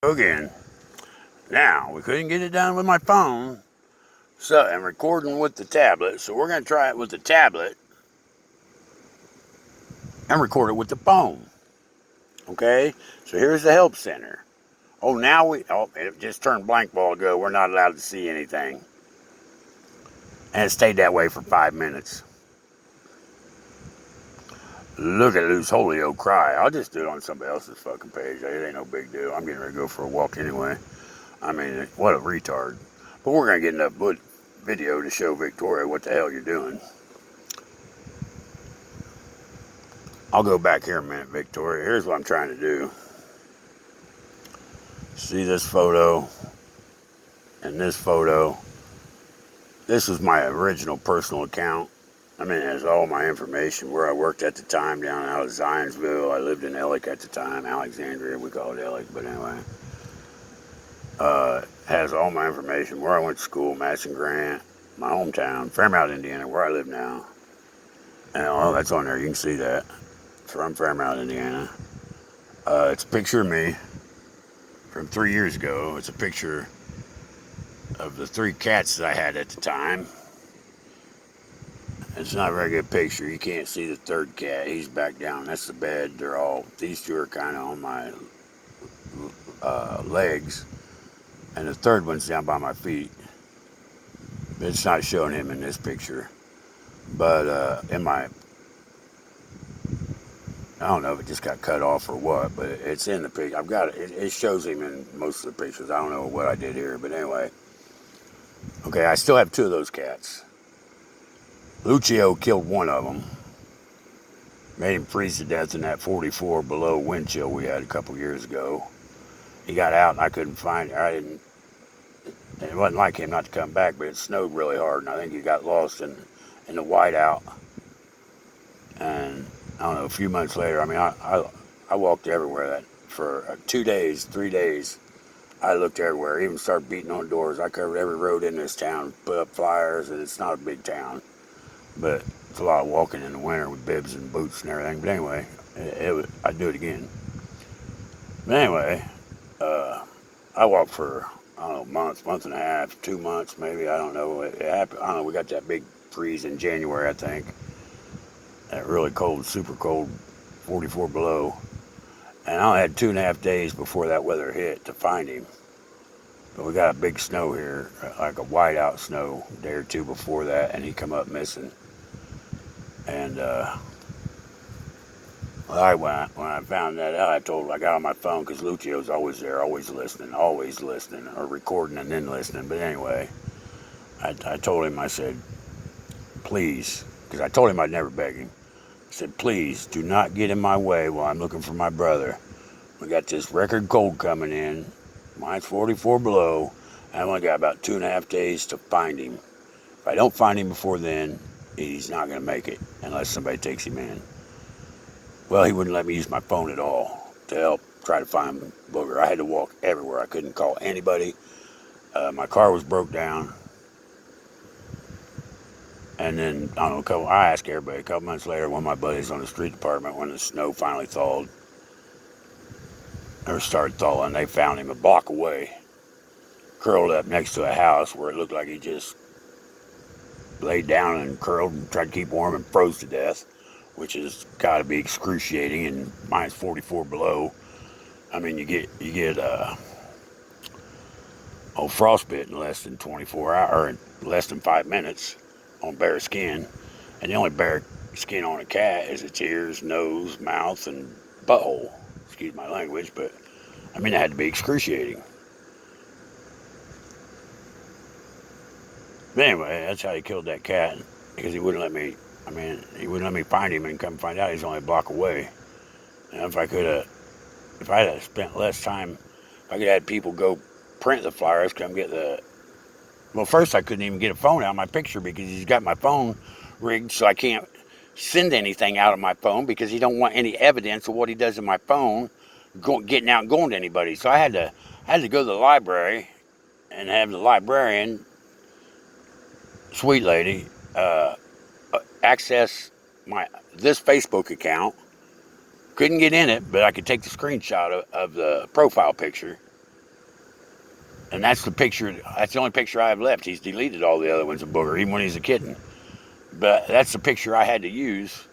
Again. Now, we couldn't get it done with my phone, so I'm recording with the tablet, so we're going to try it with the tablet and record it with the phone. Okay? So here's the help center. Oh, it just turned blank while ago. We're not allowed to see anything. And it stayed that way for 5 minutes. Look at Lucio Elizondo cry. I'll just do it on somebody else's fucking page. It ain't no big deal. I'm getting ready to go for a walk anyway. I mean, what a retard. But we're going to get enough video to show Victoria what the hell you're doing. I'll go back here a minute, Victoria. Here's what I'm trying to do. See this photo and this photo. This was my original personal account. I mean, it has all my information, where I worked at the time down out of Zionsville. I lived in Ellick at the time, Alexandria, we call it Ellick, but anyway. Has all my information, where I went to school, Madison Grant, my hometown, Fairmount, Indiana, where I live now. And that's on there, you can see that. From Fairmount, Indiana. It's a picture of me from 3 years ago. It's a picture of the 3 cats that I had at the time. It's not a very good picture. You can't see the 3rd cat. He's back down. That's the bed. These 2 are kind of on my legs. And the 3rd one's down by my feet. It's not showing him in this picture. But I don't know if it just got cut off or what, but it's in the picture. I've got it. It shows him in most of the pictures. I don't know what I did here, but anyway. Okay, I still have 2 of those cats. Lucio killed one of them. Made him freeze to death in that 44 below wind chill we had a couple years ago. He got out and I couldn't find him. It wasn't like him not to come back, but it snowed really hard, and I think he got lost in the whiteout. And I don't know, a few months later, I mean, I walked everywhere for 2 days, 3 days. I looked everywhere, even started beating on doors. I covered every road in this town, put up flyers, and it's not a big town. But it's a lot of walking in the winter with bibs and boots and everything. But anyway, I'd do it again. But anyway, I walked for, I don't know, month and a half, 2 months maybe. I don't know. It happened. I don't know. We got that big freeze in January, I think. That really cold, super cold, 44 below. And I only had 2.5 days before that weather hit to find him. But we got a big snow here, like a whiteout snow, a day or 2 before that, and he come up missing. And when I found that out, I got on my phone, because Lucio's always there, always listening, or recording and then listening. But anyway, I told him, I said, please, because I told him I'd never beg him. I said, please, do not get in my way while I'm looking for my brother. We got this record cold coming in. Mine's 44 below. I only got about 2.5 days to find him. If I don't find him before then, he's not going to make it unless somebody takes him in. Well, he wouldn't let me use my phone at all to help try to find Booger. I had to walk everywhere. I couldn't call anybody. My car was broke down. And then, I don't know, I asked everybody. A couple months later, one of my buddies on the street department, when the snow finally thawed, or started thawing, they found him a block away, curled up next to a house where it looked like he just laid down and curled and tried to keep warm and froze to death, which has got to be excruciating, and minus 44 below. I mean, you get frostbite in less than 24 hours, or in less than 5 minutes on bare skin. And the only bare skin on a cat is its ears, nose, mouth, and butthole. Excuse my language, but I mean, it had to be excruciating. But anyway, that's how he killed that cat, because he wouldn't let me find him and come find out he's only a block away. And if I had spent less time, if I could have had people go print the flyers, well, first I couldn't even get a phone out of my picture, because he's got my phone rigged so I can't send anything out of my phone, because he don't want any evidence of what he does in my phone getting out and going to anybody. So I had to go to the library and have the librarian, sweet lady, access this Facebook account. Couldn't get in it, but I could take the screenshot of the profile picture And that's the picture. That's the only picture I have left. He's deleted all the other ones of Booger, even when he's a kitten. But that's the picture I had to use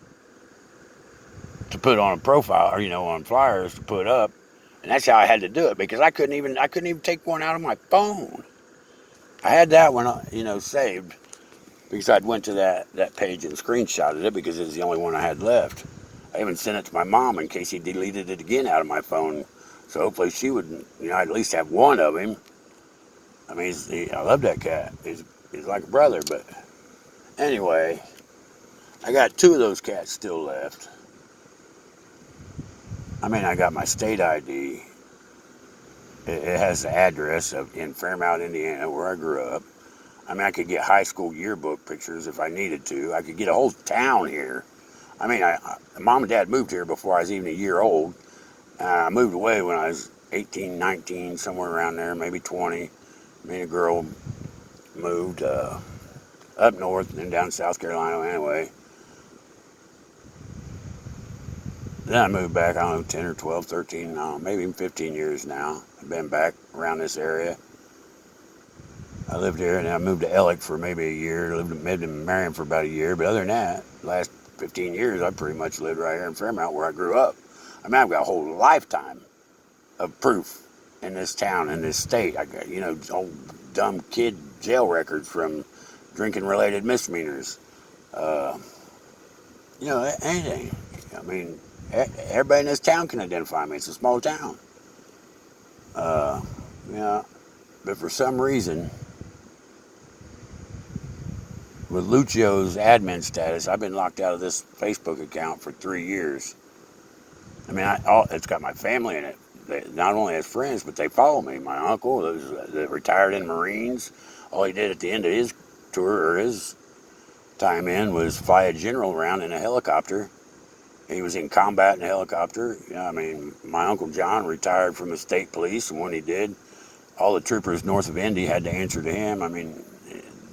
to put on a profile, or on flyers to put up, and that's how I had to do it because I couldn't even take one out of my phone. I had that one, saved because I'd went to that page and screenshotted it because it was the only one I had left. I even sent it to my mom in case he deleted it again out of my phone, so hopefully she would, at least have one of him. I mean, I love that cat. He's like a brother, but anyway, I got 2 of those cats still left. I mean, I got my state ID. It has the address in Fairmount, Indiana, where I grew up. I mean, I could get high school yearbook pictures if I needed to. I could get a whole town here. I mean, Mom and Dad moved here before I was even a year old. I moved away when I was 18, 19, somewhere around there, maybe 20. Me and a girl moved up north and then down to South Carolina anyway. Then I moved back, I don't know, 10 or 12, 13, maybe even 15 years now. I've been back around this area. I lived here and then I moved to Ellick for maybe a year. Lived in Marion for about a year. But other than that, the last 15 years, I pretty much lived right here in Fairmount where I grew up. I mean, I've got a whole lifetime of proof in this town, in this state. I got, old dumb kid jail records from drinking-related misdemeanors. Anything. I mean, everybody in this town can identify me. It's a small town. But for some reason, with Lucio's admin status, I've been locked out of this Facebook account for 3 years. I mean, it's got my family in it. They, not only as friends, but they follow me. My uncle, that retired in Marines, all he did at the end of his tour, or his time in, was fly a general around in a helicopter. He was in combat in a helicopter. I mean, my Uncle John retired from the state police, and when he did, all the troopers north of Indy had to answer to him. I mean,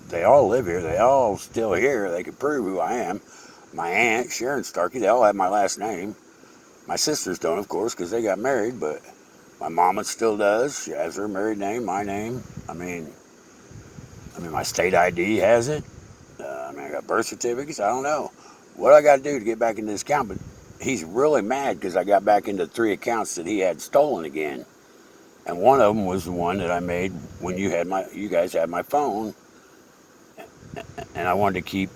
they all live here. They all still here. They could prove who I am. My aunt, Sharon Starkey, they all have my last name. My sisters don't, of course, because they got married, but my mama still does. She has her married name, my name. I mean, my state ID has it. I got birth certificates. I don't know what I got to do to get back into this account, but he's really mad because I got back into 3 accounts that he had stolen again. And one of them was the one that I made when you guys had my phone, and I wanted to keep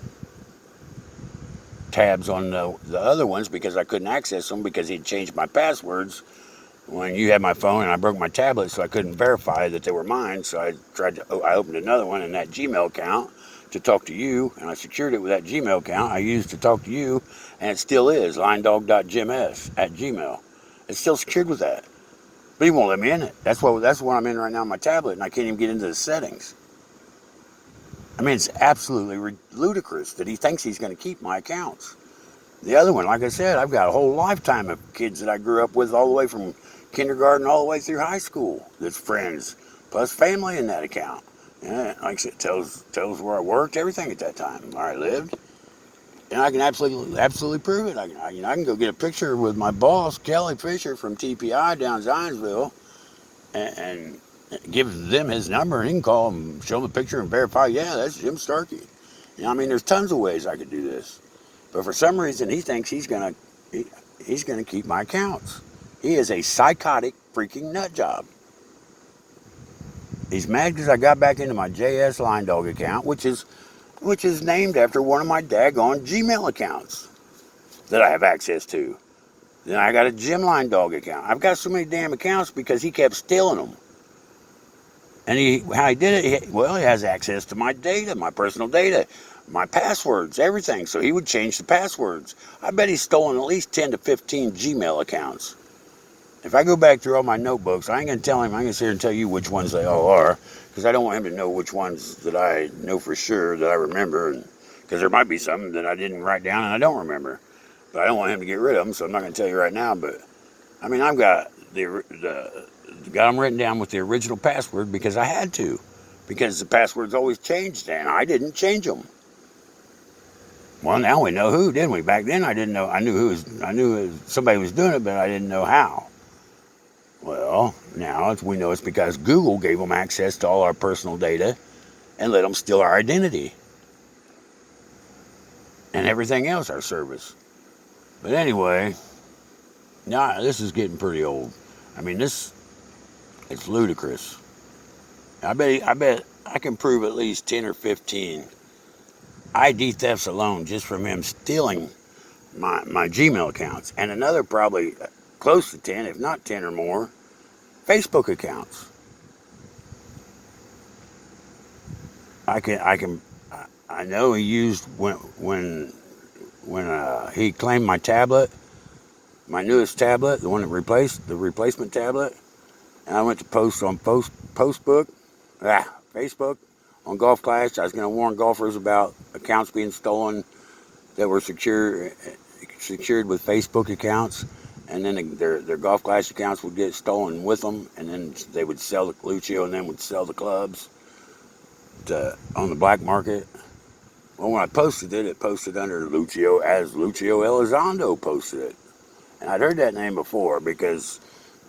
tabs on the other ones because I couldn't access them because he'd changed my passwords when you had my phone, and I broke my tablet, so I couldn't verify that they were mine. So I opened another one in that Gmail account to talk to you, and I secured it with that Gmail account I used to talk to you, and it still is linedog.jims@gmail. It's still secured with that, but he won't let me in it. That's what I'm in right now on my tablet, and I can't even get into the settings. I mean, it's absolutely ludicrous that he thinks he's going to keep my accounts. The other one, like I said, I've got a whole lifetime of kids that I grew up with all the way from kindergarten all the way through high school. That's friends, plus family in that account. Yeah, like I said, tells where I worked, everything at that time, where I lived. And I can absolutely prove it. I can go get a picture with my boss, Kelly Fisher from TPI down Zionsville, and give them his number, and he can call him, show him the picture, and verify, yeah, that's Jim Starkey. I mean, there's tons of ways I could do this, but for some reason, he thinks he's gonna keep my accounts. He is a psychotic freaking nut job. He's mad because I got back into my JS Line Dog account, which is named after one of my daggone Gmail accounts that I have access to. Then I got a Jim Line Dog account. I've got so many damn accounts because he kept stealing them. And how he did it, he has access to my data, my personal data, my passwords, everything. So he would change the passwords. I bet he's stolen at least 10 to 15 Gmail accounts. If I go back through all my notebooks, I ain't going to tell him, I'm going to sit here and tell you which ones they all are, because I don't want him to know which ones that I know for sure, that I remember, because there might be some that I didn't write down and I don't remember. But I don't want him to get rid of them, so I'm not going to tell you right now. But, I mean, I've got got them written down with the original password because I had to, because the passwords always changed, and I didn't change them. Well, now we know who, didn't we? Back then, I didn't know. I knew somebody was doing it, but I didn't know how. Well, now we know it's because Google gave them access to all our personal data and let them steal our identity and everything else, our service. But anyway, now this is getting pretty old. I mean, it's ludicrous. I bet I can prove at least 10 or 15 ID thefts alone just from him stealing my Gmail accounts, and another probably close to 10, if not 10 or more, Facebook accounts. I know he used when he claimed my tablet, my newest tablet, the one that replaced the replacement tablet, and I went to post on Facebook on Golf Clash. I was going to warn golfers about accounts being stolen that were secured with Facebook accounts, and then their Golf Clash accounts would get stolen with them, and then they would sell the Lucio, and then would sell the clubs on the black market. Well, when I posted it, it posted under Lucio as Lucio Elizondo posted it, and I'd heard that name before because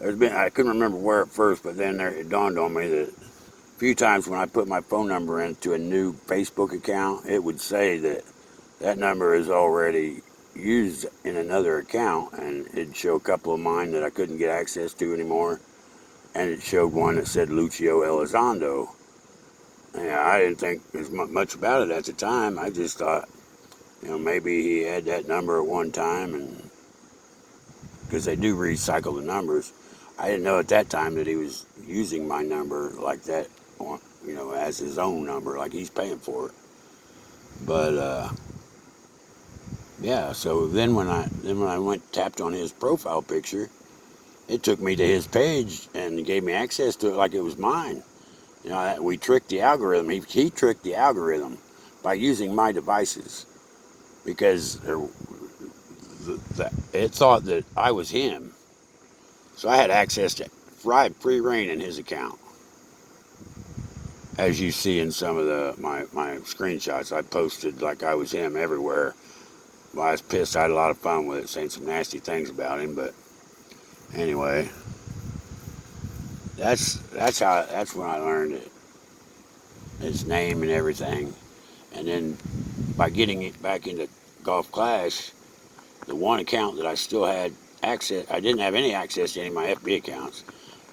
I couldn't remember where at first, but then it dawned on me that a few times when I put my phone number into a new Facebook account, it would say that number is already used in another account, and it'd show a couple of mine that I couldn't get access to anymore, and it showed one that said Lucio Elizondo. Yeah, I didn't think as much about it at the time. I just thought, maybe he had that number at one time, and because they do recycle the numbers. I didn't know at that time that he was using my number like that, as his own number, like he's paying for it. But yeah, so then when I went tapped on his profile picture, it took me to his page and gave me access to it like it was mine. We tricked the algorithm. He tricked the algorithm by using my devices because it thought that I was him. So I had access to free reign in his account. As you see in some of my screenshots, I posted like I was him everywhere. Well, I was pissed. I had a lot of fun with it, saying some nasty things about him. But anyway, that's when I learned it, his name and everything. And then by getting it back into Golf Clash, the one account that I still had access, I didn't have any access to any of my FB accounts,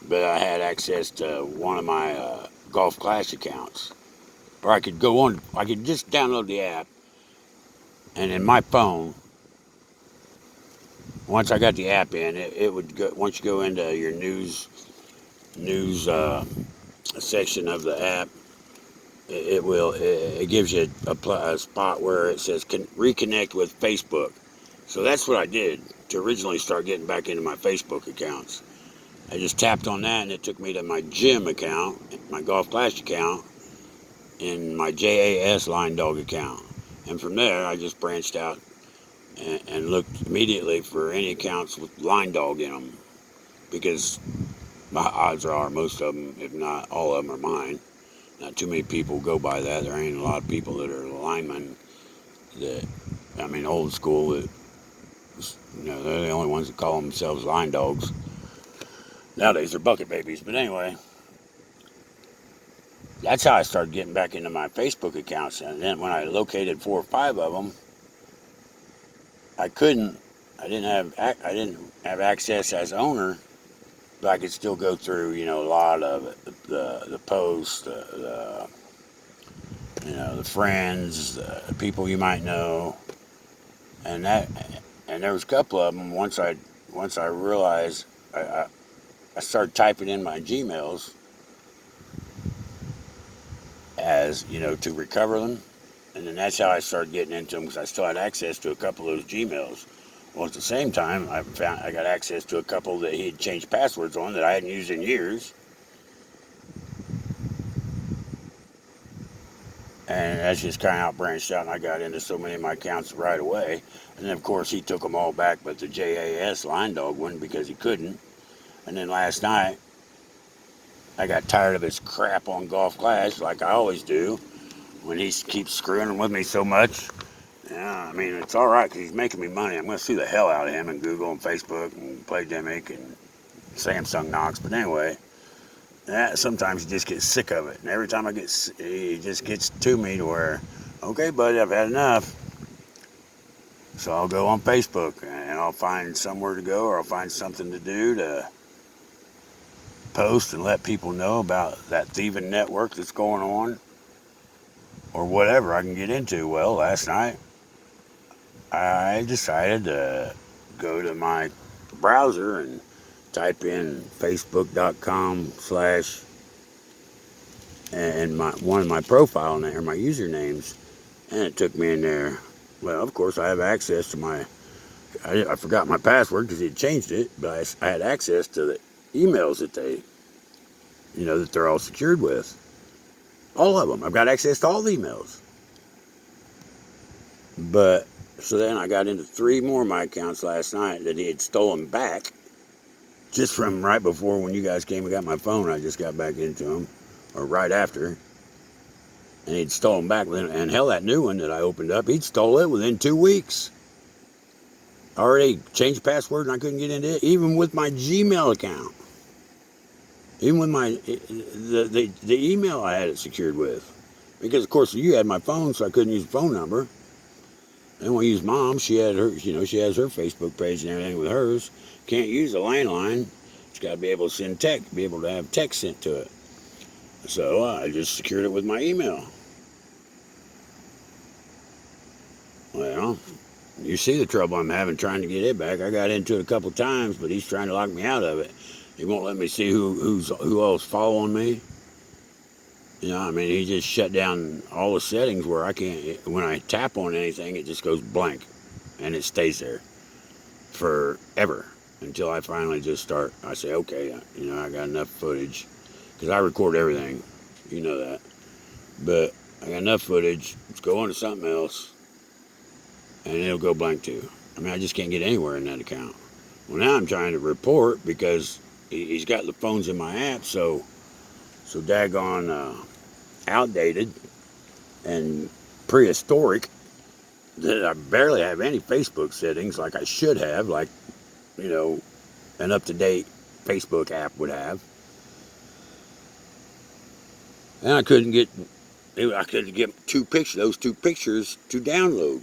but I had access to one of my Golf Clash accounts, where I could just download the app, and in my phone, once I got the app in, it would go, once you go into your news section of the app, it gives you a spot where it says reconnect with Facebook. So that's what I did to originally start getting back into my Facebook accounts. I just tapped on that, and it took me to my gym account, my Golf Clash account, and my JAS Line Dog account. And from there, I just branched out and looked immediately for any accounts with Line Dog in them, because my odds are most of them, if not all of them, are mine. Not too many people go by that. There ain't a lot of people that are linemen old school, that, they're the only ones that call themselves line dogs. Nowadays, they're bucket babies. But anyway, that's how I started getting back into my Facebook accounts. And then when I located 4 or 5 of them, I didn't have access as owner, but I could still go through, a lot of the posts, the friends, the people you might know, and there was a couple of them. Once I realized, I started typing in my Gmails as to recover them, and then that's how I started getting into them, because I still had access to a couple of those Gmails. Well, at the same time, I got access to a couple that he had changed passwords on that I hadn't used in years. And that's just kind of how it branched out, and I got into so many of my accounts right away. And then, of course, he took them all back, but the JAS Line Dog wouldn't, because he couldn't. And then last night, I got tired of his crap on Golf Clash, like I always do, when he keeps screwing with me so much. Yeah, it's all right, because he's making me money. I'm going to sue the hell out of him and Google and Facebook and Playdemic and Samsung knocks. But anyway, sometimes you just get sick of it. And every time it just gets to me to where, okay, buddy, I've had enough. So I'll go on Facebook and I'll find somewhere to go, or I'll find something to do to post and let people know about that thieving network that's going on, or whatever I can get into. Well, last night I decided to go to my browser and type in facebook.com/ and one of my profile name, or my usernames, and it took me in there. Well, of course, I have access to I forgot my password because he changed it, but I had access to the emails that that they're all secured with. All of them. I've got access to all the emails. But, so then I got into 3 more of my accounts last night that he had stolen back, just from right before when you guys came and got my phone. I just got back into them, or right after. And he'd stolen back, and hell, that new one that I opened up, he'd stole it within 2 weeks. I already changed password and I couldn't get into it, even with my Gmail account. Even with the email I had it secured with. Because, of course, you had my phone, so I couldn't use the phone number. And when I used Mom, she had her, she has her Facebook page and everything with hers. Can't use a landline. It's got to be able to send text, be able to have text sent to it. So I just secured it with my email. Well, you see the trouble I'm having trying to get it back. I got into it a couple times, but he's trying to lock me out of it. He won't let me see who else following me. He just shut down all the settings where I can't, when I tap on anything, it just goes blank. And it stays there forever until I finally just start. I say, okay, I got enough footage. Because I record everything. You know that. But I got enough footage. Let's go on to something else. And it'll go blank too. I just can't get anywhere in that account. Well, now I'm trying to report because he's got the phones in my app, so daggone outdated and prehistoric that I barely have any Facebook settings like I should have, like, an up-to-date Facebook app would have. And I couldn't get those 2 pictures to download.